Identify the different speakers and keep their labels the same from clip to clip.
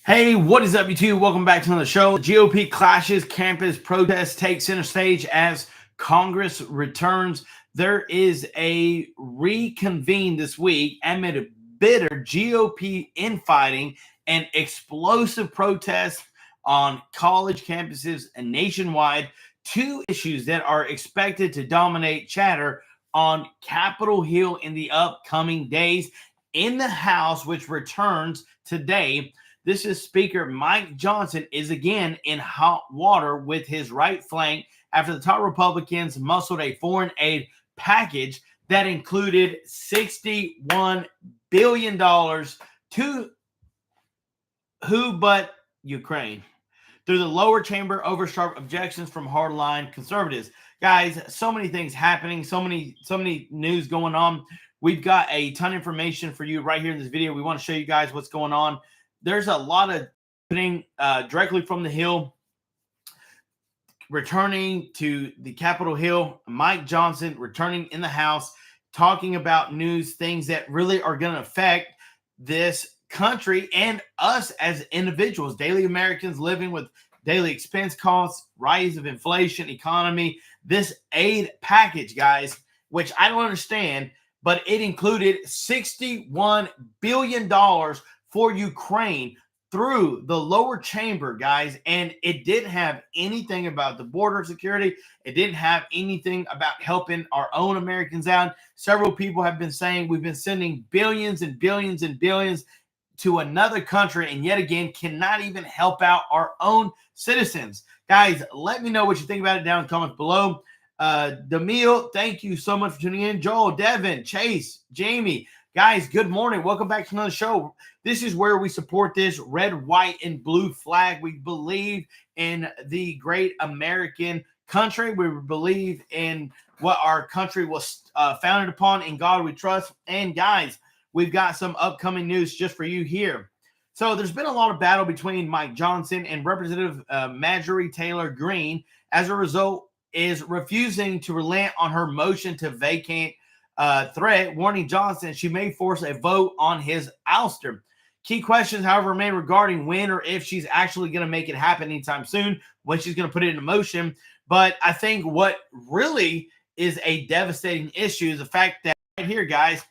Speaker 1: Hey, what is up, YouTube? Welcome back to another show. GOP clashes, campus protests take center stage as Congress returns. There is a reconvene this week amid bitter GOP infighting and explosive protests on college campuses and nationwide. Two issues that are expected to dominate chatter on Capitol Hill in the upcoming days. In the House, which returns today, this is Speaker Mike Johnson is again in hot water with his right flank after the top Republicans muscled a foreign aid package that included $61 billion to who but Ukraine through the lower chamber over sharp objections from hardline conservatives. Guys, so many things happening, so many news going on. We've got a ton of information for you right here in this video. We want to show you guys what's going on. There's a lot of happening directly from the Hill. Returning to the Capitol Hill, Mike Johnson returning in the House, talking about news, things that really are going to affect this country and us as individuals, daily Americans living with daily expense costs, rise of inflation, economy. This aid package, guys, which I don't understand, but it included $61 billion for Ukraine through the lower chamber, guys, and it didn't have anything about the border security. It didn't have anything about helping our own Americans out. Several people have been saying we've been sending billions and billions and billions to another country and yet again cannot even help out our own citizens. Guys, let me know what you think about it down in the comments below. Demille, thank you so much for tuning in. Joel, Devin, Chase, Jamie, guys, good morning. Welcome back to another show. This is where we support this red, white, and blue flag. We believe in the great American country. We believe in what our country was founded upon. In God we trust. And guys, we've got some upcoming news just for you here. So there's been a lot of battle between Mike Johnson and Representative Marjorie Taylor Greene. As a result, is refusing to relent on her motion to vacate threat, warning Johnson she may force a vote on his ouster. Key questions, however, remain regarding when or if she's actually going to make it happen anytime soon, when she's going to put it into motion. But I think what really is a devastating issue is the fact that right here, guys,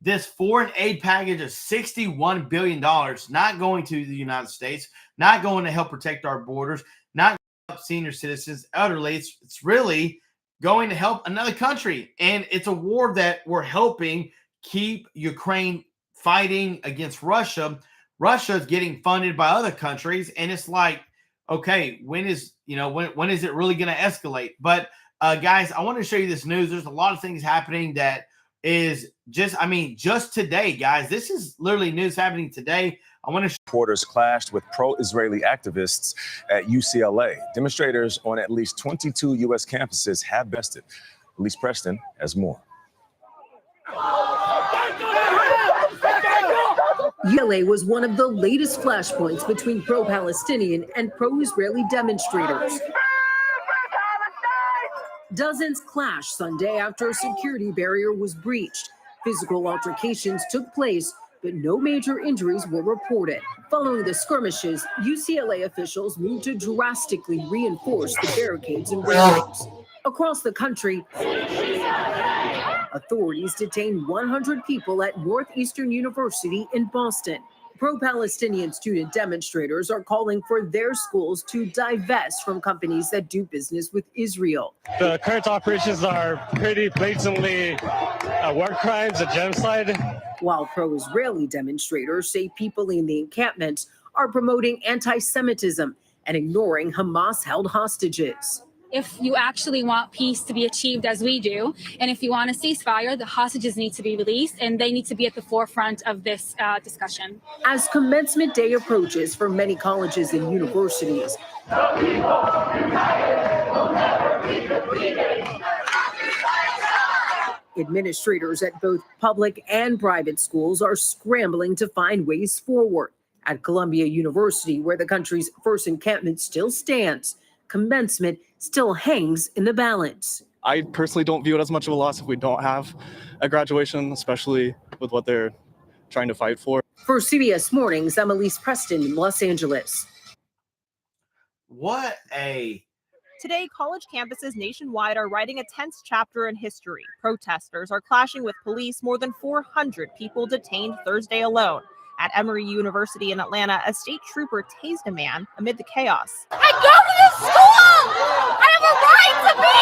Speaker 1: this foreign aid package of $61 billion not going to the United States, not going to help protect our borders, not help senior citizens, elderly. It's really going to help another country. And it's a war that we're helping keep Ukraine fighting against Russia. Russia is getting funded by other countries. And it's like, okay, when is it really going to escalate? But guys, I want to show you this news. There's a lot of things happening that is just today, guys. This is literally news happening today. I want to
Speaker 2: Reporters clashed with pro-Israeli activists at UCLA. Demonstrators on at least 22 U.S. campuses have bested. Elise Preston has more.
Speaker 3: UCLA was one of the latest flashpoints between pro-Palestinian and pro-Israeli demonstrators. Dozens clashed Sunday after a security barrier was breached. Physical altercations took place, but no major injuries were reported. Following the skirmishes, UCLA officials moved to drastically reinforce the barricades and railings. Across the country, authorities detained 100 people at Northeastern University in Boston. Pro-Palestinian student demonstrators are calling for their schools to divest from companies that do business with Israel.
Speaker 4: The current operations are pretty blatantly war crimes, a genocide.
Speaker 3: While pro-Israeli demonstrators say people in the encampments are promoting anti-Semitism and ignoring Hamas-held hostages.
Speaker 5: If you actually want peace to be achieved as we do, and if you want a ceasefire, the hostages need to be released, and they need to be at the forefront of this discussion.
Speaker 3: As commencement day approaches for many colleges and universities, administrators at both public and private schools are scrambling to find ways forward. At Columbia University, where the country's first encampment still stands, commencement still hangs in the balance.
Speaker 6: I personally don't view it as much of a loss if we don't have a graduation, especially with what they're trying to fight for.
Speaker 3: For CBS Mornings, I'm Elise Preston in Los Angeles.
Speaker 7: Today, college campuses nationwide are writing a tense chapter in history. Protesters are clashing with police, more than 400 people detained Thursday alone. At Emory University in Atlanta, a state trooper tased a man amid the chaos.
Speaker 8: I go to this school! I have a right to be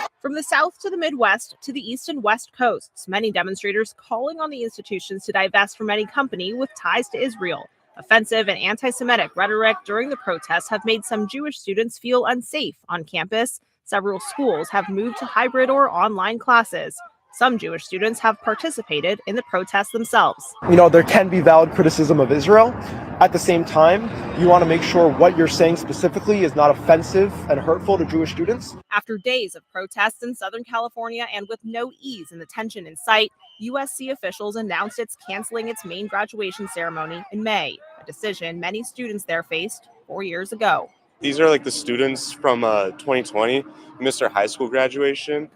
Speaker 8: here!
Speaker 7: From the South to the Midwest to the East and West coasts, many demonstrators calling on the institutions to divest from any company with ties to Israel. Offensive and anti-Semitic rhetoric during the protests have made some Jewish students feel unsafe on campus. Several schools have moved to hybrid or online classes. Some Jewish students have participated in the protests themselves.
Speaker 9: There can be valid criticism of Israel. At the same time, you want to make sure what you're saying specifically is not offensive and hurtful to Jewish students.
Speaker 7: After days of protests in Southern California and with no ease in the tension in sight, USC officials announced it's canceling its main graduation ceremony in May, a decision many students there faced 4 years ago.
Speaker 10: These are like the students from 2020 who missed their high school graduation,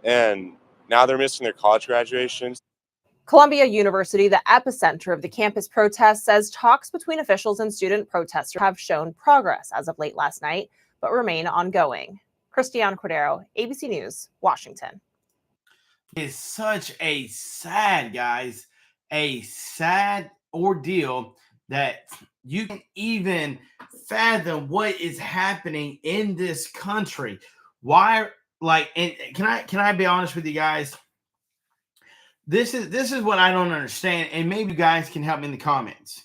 Speaker 10: and now they're missing their college graduations.
Speaker 7: Columbia University, the epicenter of the campus protests, says talks between officials and student protesters have shown progress as of late last night, but remain ongoing. Christiane Cordero, ABC News, Washington.
Speaker 1: It's such a sad ordeal that you can even fathom what is happening in this country. Why? And can I be honest with you guys? This is what I don't understand, and maybe you guys can help me in the comments.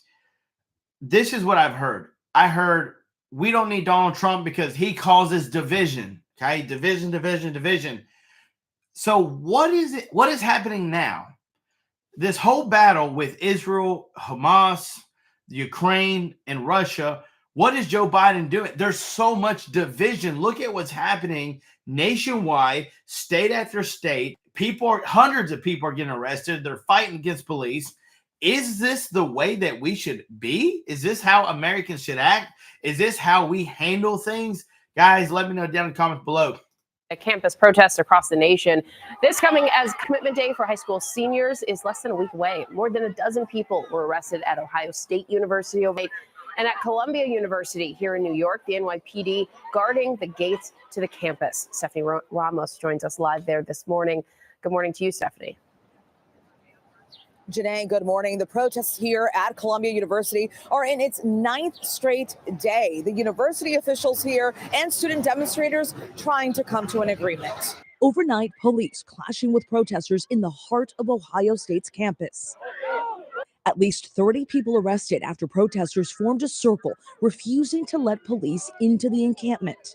Speaker 1: This is what I've heard. I heard we don't need Donald Trump because he causes division. Okay, division. So what is it? What is happening now? This whole battle with Israel, Hamas, Ukraine, and Russia. What is Joe Biden doing? There's so much division. Look at what's happening nationwide, state after state. Hundreds of people are getting arrested. They're fighting against police. Is this the way that we should be? Is this how Americans should act? Is this how we handle things? Guys, let me know down in the comments below.
Speaker 11: Campus protests across the nation. This coming as Commitment Day for high school seniors is less than a week away. More than a dozen people were arrested at Ohio State University overnight and at Columbia University here in New York, the NYPD guarding the gates to the campus. Stephanie Ramos joins us live there this morning. Good morning to you, Stephanie.
Speaker 12: Janae, good morning. The protests here at Columbia University are in its 9th straight day. The university officials here and student demonstrators trying to come to an agreement.
Speaker 13: Overnight, police clashing with protesters in the heart of Ohio State's campus. At least 30 people arrested after protesters formed a circle, refusing to let police into the encampment.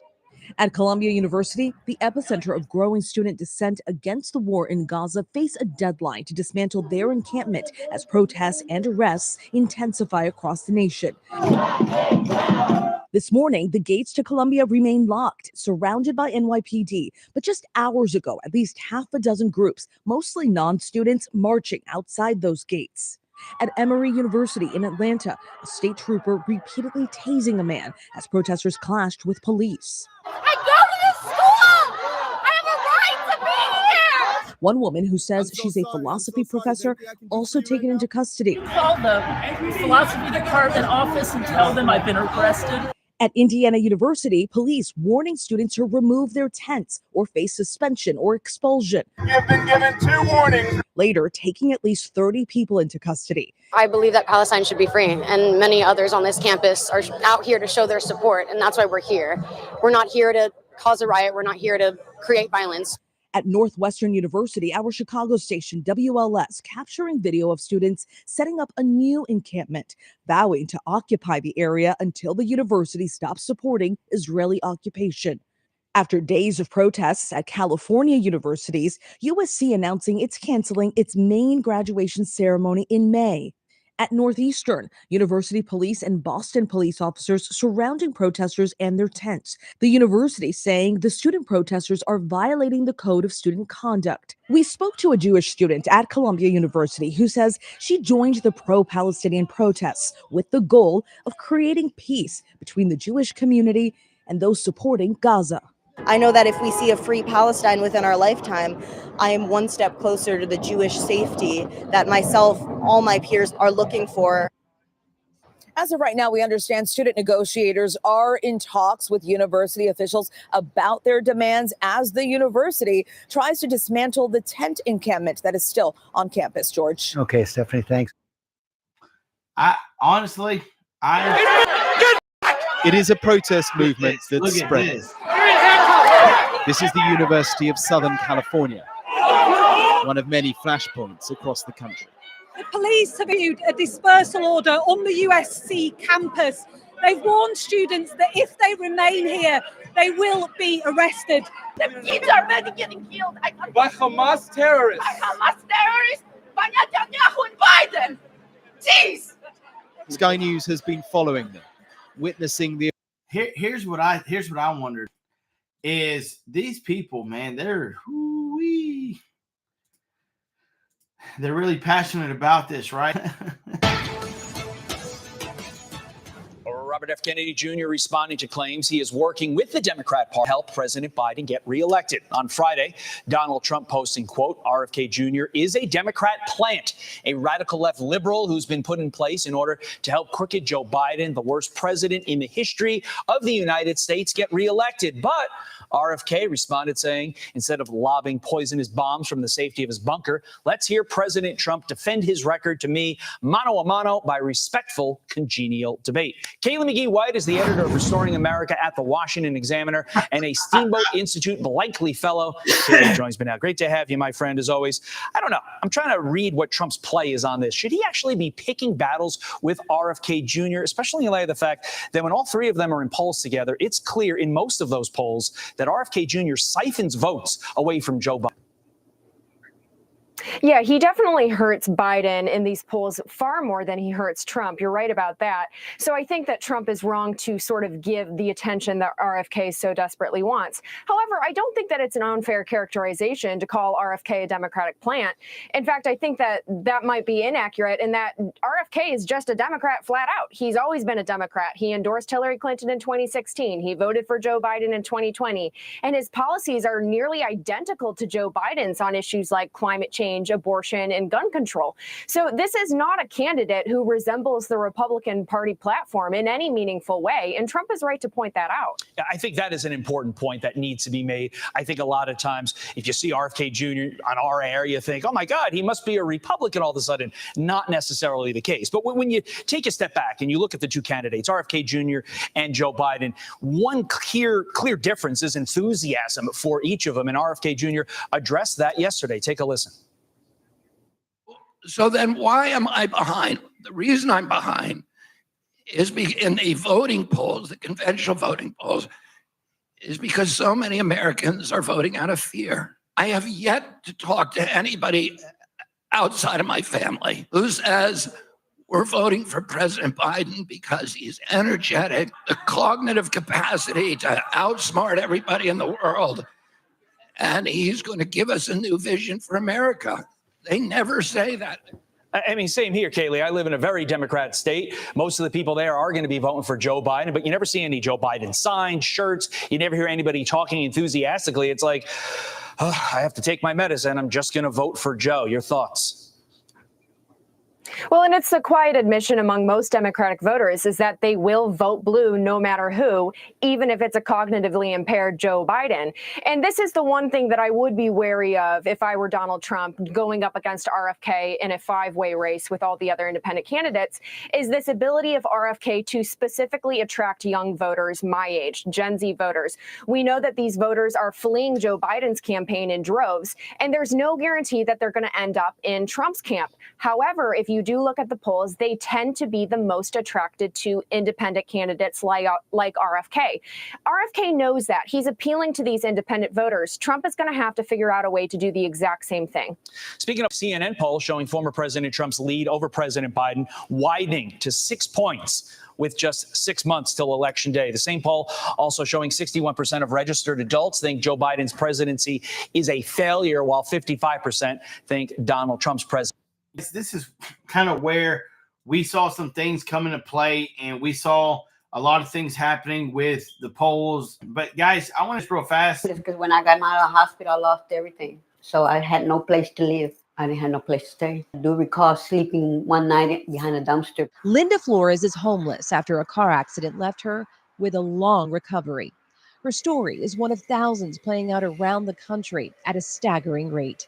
Speaker 13: At Columbia University, the epicenter of growing student dissent against the war in Gaza, face a deadline to dismantle their encampment as protests and arrests intensify across the nation. This morning, the gates to Columbia remain locked, surrounded by NYPD. But just hours ago, at least half a dozen groups, mostly non-students, marching outside those gates. At Emory University in Atlanta, a state trooper repeatedly tasing a man as protesters clashed with police.
Speaker 8: I go to this school! I have a right to be here!
Speaker 13: One woman who says she's a philosophy professor also taken into custody.
Speaker 14: Call the philosophy department office and tell them I've been arrested.
Speaker 13: At Indiana University, police warning students to remove their tents or face suspension or expulsion.
Speaker 15: You've been given 2 warnings.
Speaker 13: Later, taking at least 30 people into custody.
Speaker 16: I believe that Palestine should be free, and many others on this campus are out here to show their support, and that's why we're here. We're not here to cause a riot. We're not here to create violence.
Speaker 13: At Northwestern University, our Chicago station WLS capturing video of students setting up a new encampment, vowing to occupy the area until the university stops supporting Israeli occupation. After days of protests at California universities, USC announcing it's canceling its main graduation ceremony in May. At Northeastern, university police and Boston police officers surrounding protesters and their tents. The university saying the student protesters are violating the code of student conduct. We spoke to a Jewish student at Columbia University who says she joined the pro-Palestinian protests with the goal of creating peace between the Jewish community and those supporting Gaza.
Speaker 6: I know that if we see a free Palestine within our lifetime, I am one step closer to the Jewish safety that myself, all my peers are looking for.
Speaker 12: As of right now, we understand student negotiators are in talks with university officials about their demands as the university tries to dismantle the tent encampment that is still on campus, George.
Speaker 17: Okay, Stephanie, thanks.
Speaker 18: It is a protest movement that's spreading. This is the University of Southern California, one of many flashpoints across the country.
Speaker 19: The police have issued a dispersal order on the USC campus. They've warned students that if they remain here, they will be arrested.
Speaker 8: The kids are already getting killed.
Speaker 20: By Hamas terrorists.
Speaker 8: By Hamas terrorists. By Netanyahu and Biden. Jeez.
Speaker 18: Sky News has been following them, witnessing the.
Speaker 1: Here's what I wondered is these people, man, they're really passionate about this, right?
Speaker 21: Robert F. Kennedy Jr. responding to claims he is working with the Democrat Party to help President Biden get reelected. On Friday, Donald Trump posting, quote, RFK Jr. is a Democrat plant, a radical left liberal who's been put in place in order to help crooked Joe Biden, the worst president in the history of the United States, get reelected. But RFK responded saying, instead of lobbing poisonous bombs from the safety of his bunker, let's hear President Trump defend his record to me mano a mano by respectful, congenial debate. Kayla McGee-White is the editor of Restoring America at the Washington Examiner and a Steamboat Institute Blakely Fellow. Kayla joins me now. Great to have you, my friend, as always. I don't know. I'm trying to read what Trump's play is on this. Should he actually be picking battles with RFK Jr., especially in light of the fact that when all three of them are in polls together, it's clear in most of those polls that RFK Jr. siphons votes away from Joe Biden.
Speaker 11: Yeah, he definitely hurts Biden in these polls far more than he hurts Trump. You're right about that. So I think that Trump is wrong to sort of give the attention that RFK so desperately wants. However, I don't think that it's an unfair characterization to call RFK a Democratic plant. In fact, I think that that might be inaccurate and that RFK is just a Democrat flat out. He's always been a Democrat. He endorsed Hillary Clinton in 2016. He voted for Joe Biden in 2020. And his policies are nearly identical to Joe Biden's on issues like climate change, abortion, and gun control. So this is not a candidate who resembles the Republican Party platform in any meaningful way. And Trump is right to point that out.
Speaker 21: I think that is an important point that needs to be made. I think a lot of times if you see RFK Jr. on our air, you think, oh, my God, he must be a Republican all of a sudden. Not necessarily the case. But when you take a step back and you look at the two candidates, RFK Jr. and Joe Biden, one clear difference is enthusiasm for each of them. And RFK Jr. addressed that yesterday. Take a listen.
Speaker 22: So then why am I behind? The reason I'm behind is in the voting polls, the conventional voting polls, is because so many Americans are voting out of fear. I have yet to talk to anybody outside of my family who says we're voting for President Biden because he's energetic, the cognitive capacity to outsmart everybody in the world, and he's going to give us a new vision for America. They never say that.
Speaker 21: I mean, same here, Kaylee. I live in a very Democrat state. Most of the people there are going to be voting for Joe Biden, but you never see any Joe Biden signs, shirts. You never hear anybody talking enthusiastically. It's like, oh, I have to take my medicine. I'm just going to vote for Joe. Your thoughts?
Speaker 11: Well, and it's a quiet admission among most Democratic voters is that they will vote blue no matter who, even if it's a cognitively impaired Joe Biden. And this is the one thing that I would be wary of if I were Donald Trump going up against RFK in a five-way race with all the other independent candidates, is this ability of RFK to specifically attract young voters my age, Gen Z voters. We know that these voters are fleeing Joe Biden's campaign in droves, and there's no guarantee that they're going to end up in Trump's camp. However, if you do look at the polls, they tend to be the most attracted to independent candidates like RFK. RFK knows that. He's appealing to these independent voters. Trump is going to have to figure out a way to do the exact same thing.
Speaker 21: Speaking of CNN poll showing former President Trump's lead over President Biden widening to 6 points with just 6 months till Election Day. The same poll also showing 61% of registered adults think Joe Biden's presidency is a failure, while 55% think Donald Trump's presidency.
Speaker 1: This is kind of where we saw some things come into play, and we saw a lot of things happening with the polls. But guys, I want to real fast.
Speaker 2: Because when I got out of the hospital, I lost everything. So I had no place to live. I didn't have no place to stay. I do recall sleeping one night behind a dumpster.
Speaker 17: Linda Flores is homeless after a car accident left her with a long recovery. Her story is one of thousands playing out around the country at a staggering rate.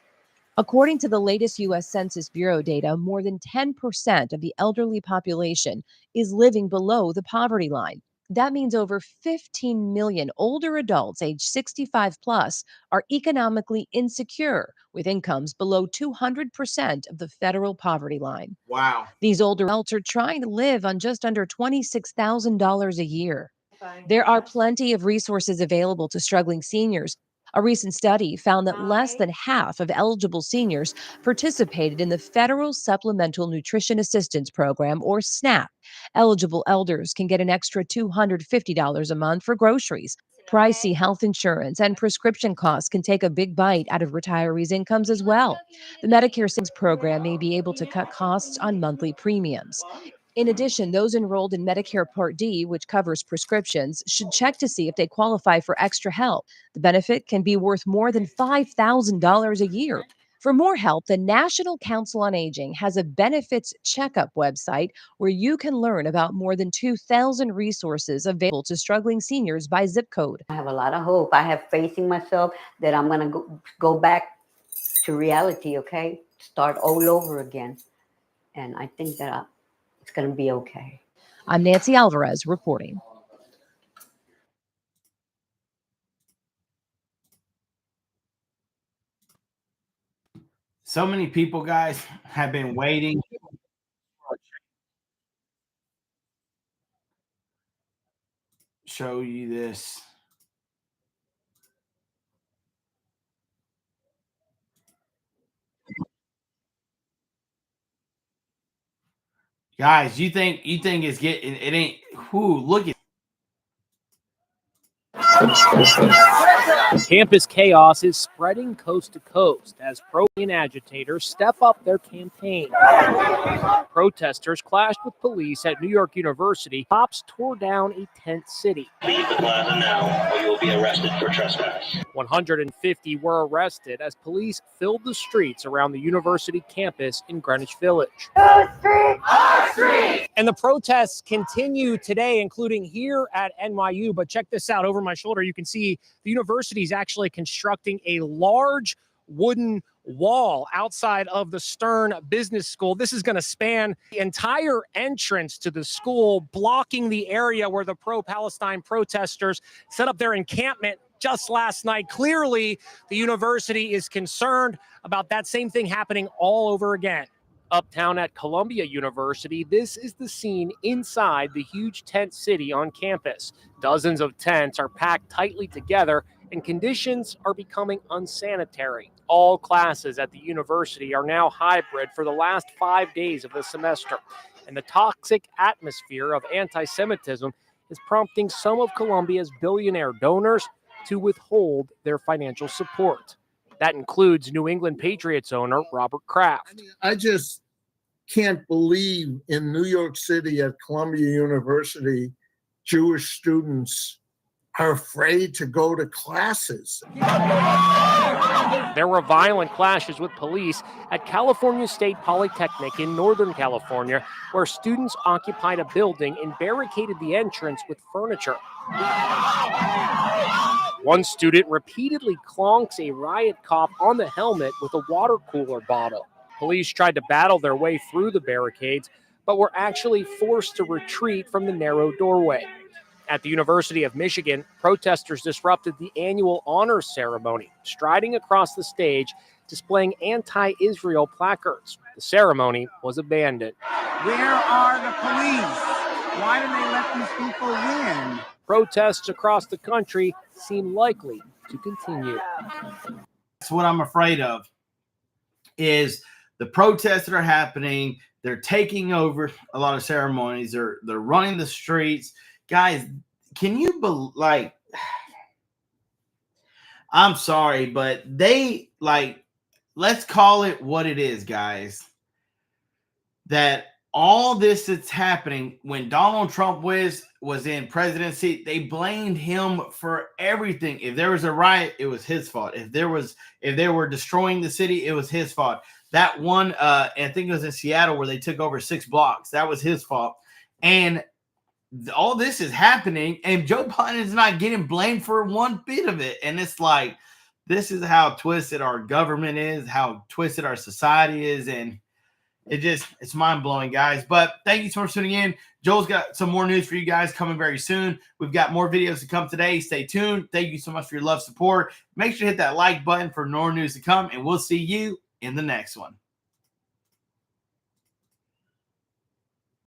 Speaker 17: According to the latest U.S. Census Bureau data, more than 10% of the elderly population is living below the poverty line. That means over 15 million older adults aged 65 plus are economically insecure with incomes below 200% of the federal poverty line.
Speaker 1: Wow.
Speaker 17: These older adults are trying to live on just under $26,000 a year. There are plenty of resources available to struggling seniors. A recent study found that less than half of eligible seniors participated in the Federal Supplemental Nutrition Assistance Program, or SNAP. Eligible elders can get an extra $250 a month for groceries. Pricey health insurance and prescription costs can take a big bite out of retirees' incomes as well. The Medicare Savings Program may be able to cut costs on monthly premiums. In addition, those enrolled in Medicare Part D, which covers prescriptions, should check to see if they qualify for extra help. The benefit can be worth more than $5,000 a year. For more help, the National Council on Aging has a benefits checkup website where you can learn about more than 2,000 resources available to struggling seniors by zip code.
Speaker 2: I have a lot of hope. I have faith in myself that I'm going to go back to reality, okay? Start all over again. And I think that it's going to be okay.
Speaker 17: I'm Nancy Alvarez reporting.
Speaker 1: So many people, guys, have been waiting. Show you this. Guys, you think it's getting, it ain't, whoo, look at.
Speaker 23: Campus chaos is spreading coast to coast as pro-Union agitators step up their campaign. Protesters clashed with police at New York University. Cops tore down a tent city.
Speaker 24: Leave the plaza now or you will be arrested for trespass.
Speaker 23: 150 were arrested as police filled the streets around the university campus in Greenwich Village.
Speaker 24: Our street! Our street!
Speaker 23: And the protests continue today, including here at NYU. But check this out. Over my shoulder, you can see the university is actually constructing a large wooden wall outside of the Stern Business School. This is going to span the entire entrance to the school, blocking the area where the pro-Palestine protesters set up their encampment just last night. Clearly, the university is concerned about that same thing happening all over again. Uptown at Columbia University, this is the scene inside the huge tent city on campus. Dozens of tents are packed tightly together, and conditions are becoming unsanitary. All classes at the university are now hybrid for the last 5 days of the semester, and the toxic atmosphere of anti-Semitism is prompting some of Columbia's billionaire donors to withhold their financial support. That includes New England Patriots owner Robert Kraft.
Speaker 25: I just can't believe in New York City at Columbia University, Jewish students are afraid to go to classes.
Speaker 23: There were violent clashes with police at California State Polytechnic in Northern California, where students occupied a building and barricaded the entrance with furniture. One student repeatedly clonks a riot cop on the helmet with a water cooler bottle. Police tried to battle their way through the barricades, but were actually forced to retreat from the narrow doorway. At the University of Michigan, protesters disrupted the annual honors ceremony, striding across the stage, displaying anti-Israel placards. The ceremony was abandoned.
Speaker 26: Where are the police? Why do they let these people win?
Speaker 23: Protests across the country seem likely to continue.
Speaker 1: That's what I'm afraid of, is the protests that are happening. They're taking over a lot of ceremonies. They're running the streets. Guys, can you believe, I'm sorry, but let's call it what it is, guys. That all this that's happening, when Donald Trump was in presidency, they blamed him for everything. If there was a riot, it was his fault. If they were destroying the city, it was his fault. That one, I think it was in Seattle where they took over 6 blocks. That was his fault. And all this is happening, and Joe Biden is not getting blamed for one bit of it. And it's like, this is how twisted our government is, how twisted our society is, and it's mind-blowing, guys. But thank you so much for tuning in. Joel's got some more news for you guys coming very soon. We've got more videos to come today. Stay tuned. Thank you so much for your love, support. Make sure to hit that like button for more news to come, and we'll see you in the next one.